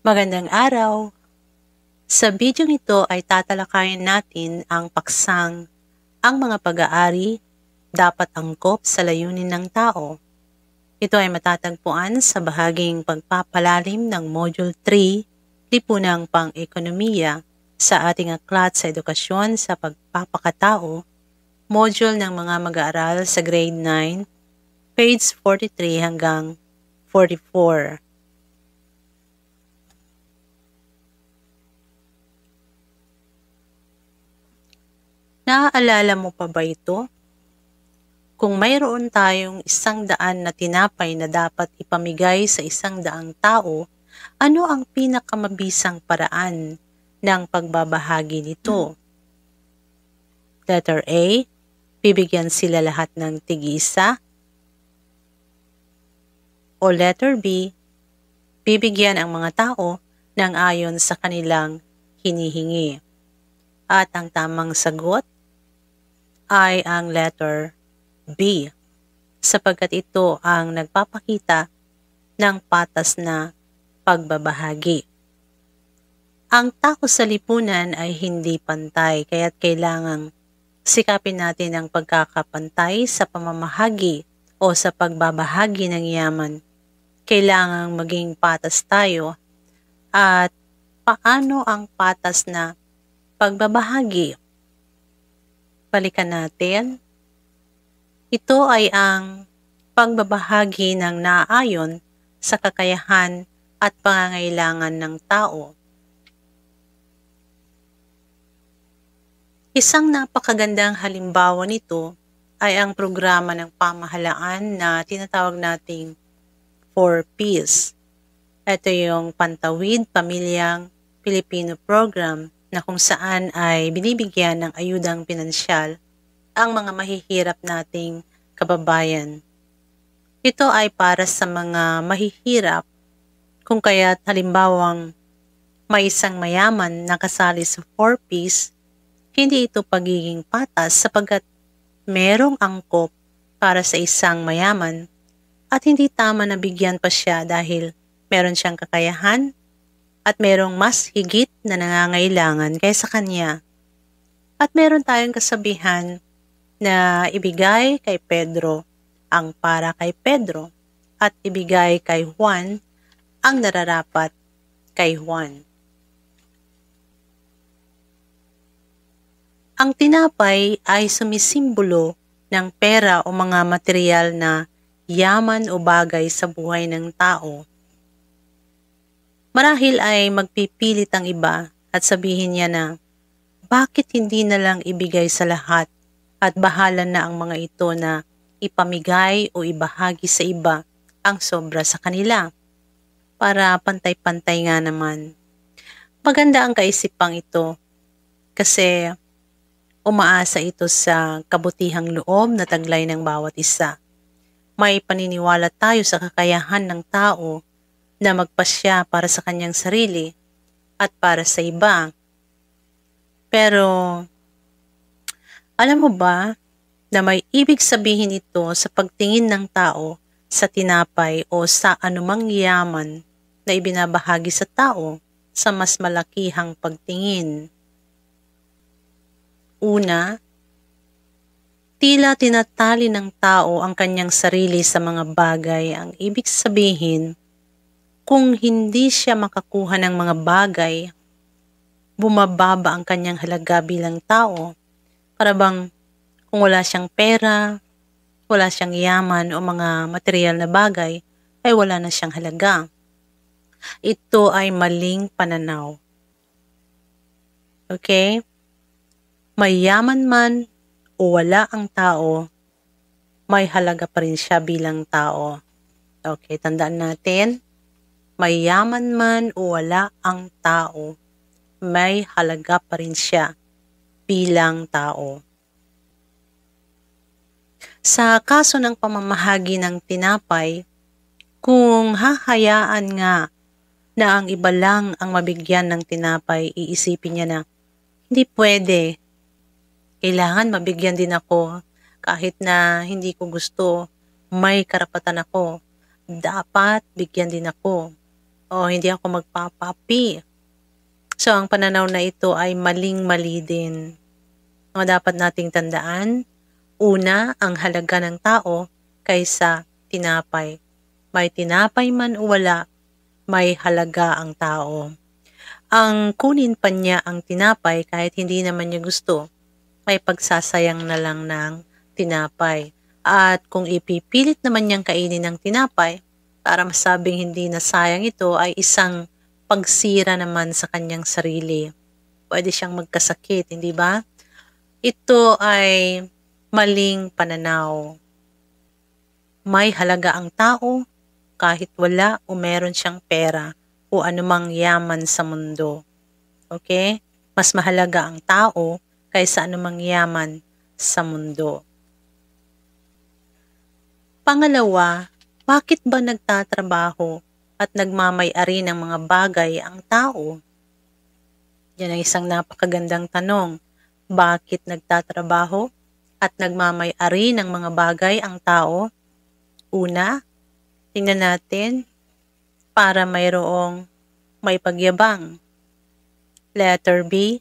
Magandang araw! Sa bidyong ito ay tatalakayin natin ang paksang ang mga pag-aari dapat angkop sa layunin ng tao. Ito ay matatagpuan sa bahaging pagpapalalim ng Module 3, Lipunang Pang-ekonomiya sa ating aklat sa edukasyon sa pagpapakatao, module ng mga mag-aaral sa grade 9, page 43 hanggang 44. Naaalala mo pa ba ito? Kung mayroon tayong 100 na tinapay na dapat ipamigay sa 100 tao, ano ang pinakamabisang paraan ng pagbabahagi nito? Letter A, bibigyan sila lahat ng tig-isa. O letter B, bibigyan ang mga tao ng ayon sa kanilang hinihingi. At ang tamang sagot ay ang letter B, sapagkat ito ang nagpapakita ng patas na pagbabahagi. Ang tao sa lipunan ay hindi pantay, kaya't kailangang sikapin natin ang pagkakapantay sa pamamahagi o sa pagbabahagi ng yaman. Kailangang maging patas tayo. At paano ang patas na pagbabahagi? Balikan natin. Ito ay ang pagbabahagi ng naayon sa kakayahan at pangangailangan ng tao. Isang napakagandang halimbawa nito ay ang programa ng pamahalaan na tinatawag nating 4Ps. Ito yung Pantawid Pamilyang Pilipino Program na kung saan ay binibigyan ng ayudang pinansyal ang mga mahihirap nating kababayan. Ito ay para sa mga mahihirap kung kaya't halimbawang may isang mayaman na kasali sa 4Ps, hindi ito pagiging patas sapagkat merong angkop para sa isang mayaman at hindi tama na bigyan pa siya dahil meron siyang kakayahan at merong mas higit na nangangailangan kaysa kanya. At meron tayong kasabihan na ibigay kay Pedro ang para kay Pedro at ibigay kay Juan ang nararapat kay Juan. Ang tinapay ay sumisimbolo ng pera o mga material na yaman o bagay sa buhay ng tao. Marahil ay magpipilit ang iba at sabihin niya na, bakit hindi na lang ibigay sa lahat at bahala na ang mga ito na ipamigay o ibahagi sa iba ang sobra sa kanila para pantay-pantay nga naman. Maganda ang kaisipang ito kasi umaasa ito sa kabutihang loob na taglay ng bawat isa. May paniniwala tayo sa kakayahan ng tao na magpasya para sa kanyang sarili at para sa iba. Pero alam mo ba na may ibig sabihin ito sa pagtingin ng tao sa tinapay o sa anumang yaman na ibinabahagi sa tao sa mas malakihang pagtingin? Una, tila tinatali ng tao ang kanyang sarili sa mga bagay. Ang ibig sabihin, kung hindi siya makakuha ng mga bagay, bumababa ang kanyang halaga bilang tao. Para bang kung wala siyang pera, wala siyang yaman o mga material na bagay, ay wala na siyang halaga. Ito ay maling pananaw. Okay? May yaman man o wala ang tao, may halaga pa rin siya bilang tao. Okay, tandaan natin. May yaman man o wala ang tao, may halaga pa rin siya bilang tao. Sa kaso ng pamamahagi ng tinapay, kung hahayaan nga na ang iba lang ang mabigyan ng tinapay, iisipin niya na, hindi pwede. Kailangan mabigyan din ako. Kahit na hindi ko gusto, may karapatan ako. Dapat bigyan din ako. O hindi ako magpapapi. So ang pananaw na ito ay maling-mali din. Mga dapat nating tandaan, una, ang halaga ng tao kaysa tinapay. May tinapay man o wala, may halaga ang tao. Ang kunin pa niya ang tinapay kahit hindi naman niya gusto, may pagsasayang na lang ng tinapay. At kung ipipilit naman niyang kainin ng tinapay, para masabing hindi na sayang ito ay isang pagsira naman sa kanyang sarili. Pwede siyang magkasakit, hindi ba? Ito ay maling pananaw. May halaga ang tao kahit wala o meron siyang pera o anumang yaman sa mundo. Okay? Mas mahalaga ang tao kaysa anumang yaman sa mundo. Pangalawa, bakit ba nagtatrabaho at nagmamay-ari ng mga bagay ang tao? Yan ang isang napakagandang tanong. Bakit nagtatrabaho at nagmamay-ari ng mga bagay ang tao? Una, tingnan natin, para mayroong may pagyabang. Letter B,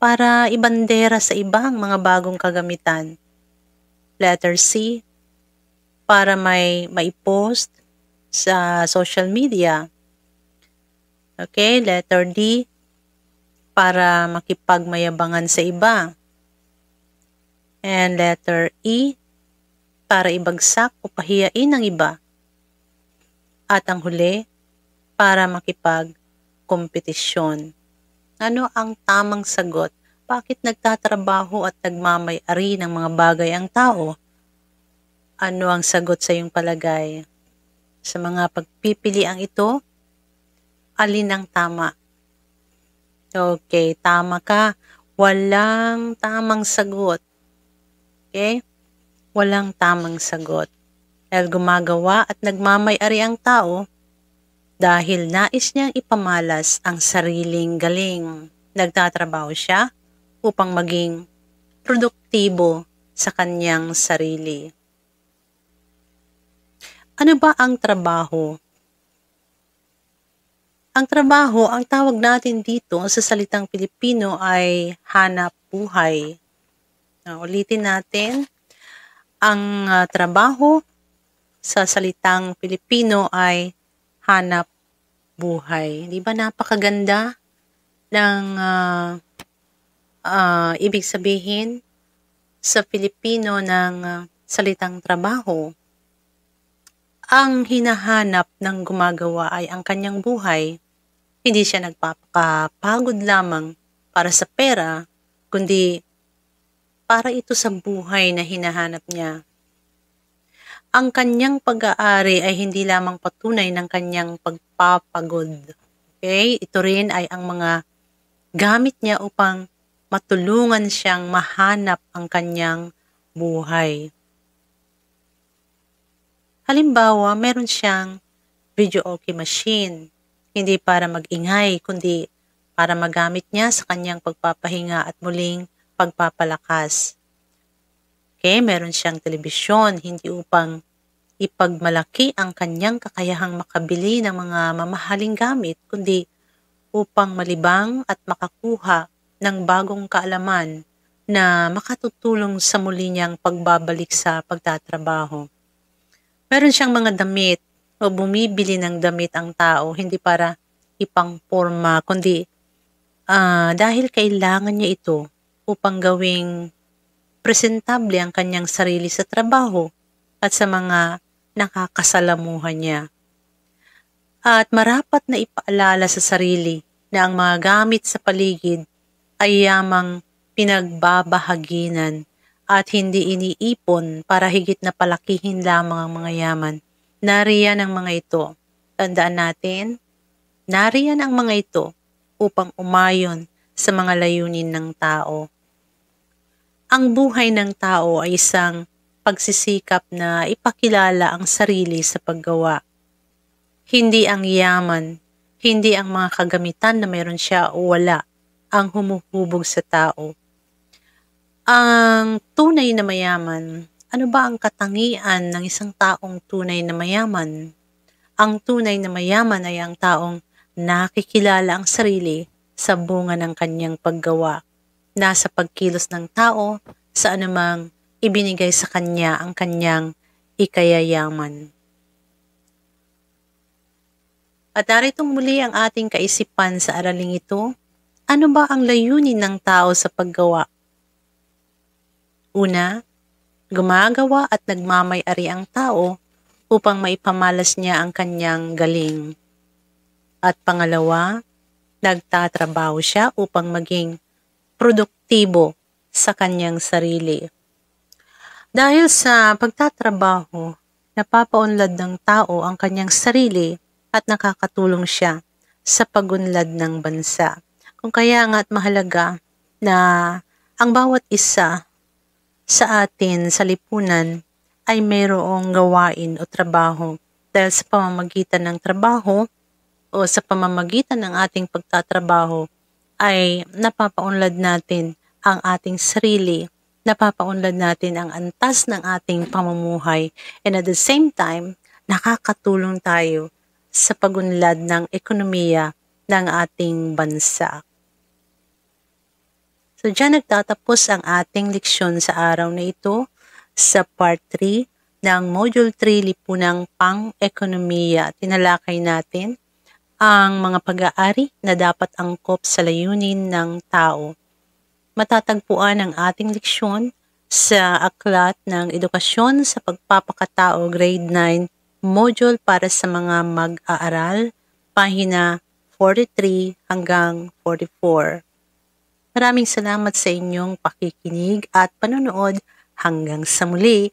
para ibandera sa ibang mga bagong kagamitan. Letter C, para may maipost sa social media. Okay, letter D, para makipagmayabangan sa iba. And letter E, para ibagsak o pahiyain ng iba. At ang huli, para makipagkompetisyon. Ano ang tamang sagot? Bakit nagtatrabaho at nagmamay-ari ng mga bagay ang tao? Ano ang sagot sa iyong palagay? Sa mga pagpipiliang ito, alin ang tama? Okay, tama ka. Walang tamang sagot. Okay? Walang tamang sagot. Dahil gumagawa at nagmamay-ari ang tao dahil nais niyang ipamalas ang sariling galing. Nagtatrabaho siya upang maging produktibo sa kanyang sarili. Ano ba ang trabaho? Ang trabaho, ang tawag natin dito sa salitang Pilipino ay hanap buhay. Ulitin natin, ang trabaho sa salitang Pilipino ay hanap buhay. Di ba napakaganda ng ibig sabihin sa Pilipino ng salitang trabaho? Ang hinahanap ng gumagawa ay ang kanyang buhay. Hindi siya nagpapakapagod lamang para sa pera, kundi para ito sa buhay na hinahanap niya. Ang kanyang pag-aari ay hindi lamang patunay ng kanyang pagpapagod. Okay? Ito rin ay ang mga gamit niya upang matulungan siyang mahanap ang kanyang buhay. Halimbawa, meron siyang videoke machine. Hindi para mag-ingay, kundi para magamit niya sa kanyang pagpapahinga at muling pagpapalakas. Okay, meron siyang telebisyon, hindi upang ipagmalaki ang kanyang kakayahang makabili ng mga mamahaling gamit, kundi upang malibang at makakuha ng bagong kaalaman na makatutulong sa muli niyang pagbabalik sa pagtatrabaho. Meron siyang mga damit o bumibili ng damit ang tao, hindi para ipangporma, kundi dahil kailangan niya ito upang gawing presentable ang kanyang sarili sa trabaho at sa mga nakakasalamuhan niya. At marapat na ipaalala sa sarili na ang mga gamit sa paligid ay yamang pinagbabahaginan at hindi iniipon para higit na palakihin lamang ang mga yaman. Nariyan ang mga ito. Tandaan natin, nariyan ang mga ito upang umayon sa mga layunin ng tao. Ang buhay ng tao ay isang pagsisikap na ipakilala ang sarili sa paggawa. Hindi ang yaman, Hindi ang mga kagamitan na mayroon siya o wala ang humuhubog sa tao. Ang tunay na mayaman, ano ba ang katangian ng isang taong tunay na mayaman? Ang tunay na mayaman ay ang taong nakikilala ang sarili sa bunga ng kanyang paggawa. Nasa pagkilos ng tao sa anumang ibinigay sa kanya ang kanyang ikayayaman. At naritong muli ang ating kaisipan sa araling ito. Ano ba ang layunin ng tao sa paggawa? Una, gumagawa at nagmamay-ari ang tao upang maipamalas niya ang kanyang galing. At pangalawa, nagtatrabaho siya upang maging produktibo sa kanyang sarili. Dahil sa pagtatrabaho, napapaunlad ng tao ang kanyang sarili at nakakatulong siya sa pagunlad ng bansa. Kung kaya nga't mahalaga na ang bawat isa sa atin sa lipunan ay mayroong gawain o trabaho dahil sa pamamagitan ng trabaho o sa pamamagitan ng ating pagtatrabaho ay napapaunlad natin ang ating sarili, napapaunlad natin ang antas ng ating pamumuhay, and at the same time, nakakatulong tayo sa pagunlad ng ekonomiya ng ating bansa. So dyan nagtatapos ang ating leksyon sa araw na ito sa part 3 ng Module 3 Lipunang Pang-Ekonomiya. Tinalakay natin ang mga pag-aari na dapat angkop sa layunin ng tao. Matatagpuan ang ating leksyon sa Aklat ng Edukasyon sa Pagpapakatao Grade 9 Module para sa mga mag-aaral, pahina 43 hanggang 44. Maraming salamat sa inyong pakikinig at panonood. Hanggang sa muli.